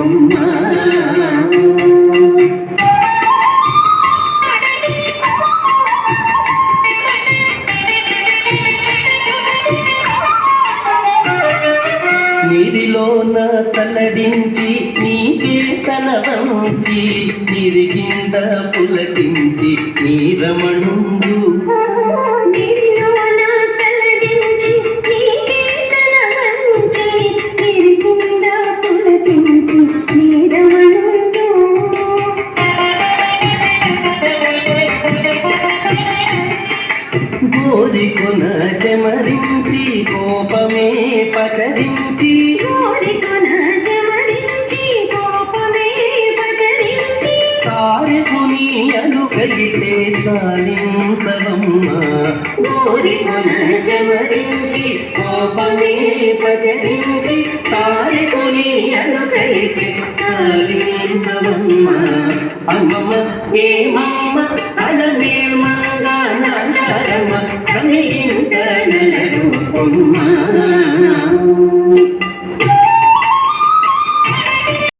బొమ్మ. నీరిలోన తలడించి నీకే తల వంచి నీరి కింద పులకించి నీరమణుండు. నీరిలోన తలడించి నీకే తల వంచి నీరి కింద పులకించి నీరమణుండు. గోరికొన చెమరించి కోపమే పచరించి కోరికొన చెమరించి కోపమే పచరించి సారెకుని అనుకలితే సాలించవమ్మ. గోరికొన చెమరించి కోపమే పచరించి సారెకుని అనుకలితే సాలించవమ్మ. అమ్మమ్మ ఏమమ్మ అలమేమగా నాచారమ్మ సమయింత నలరు బొమ్మ.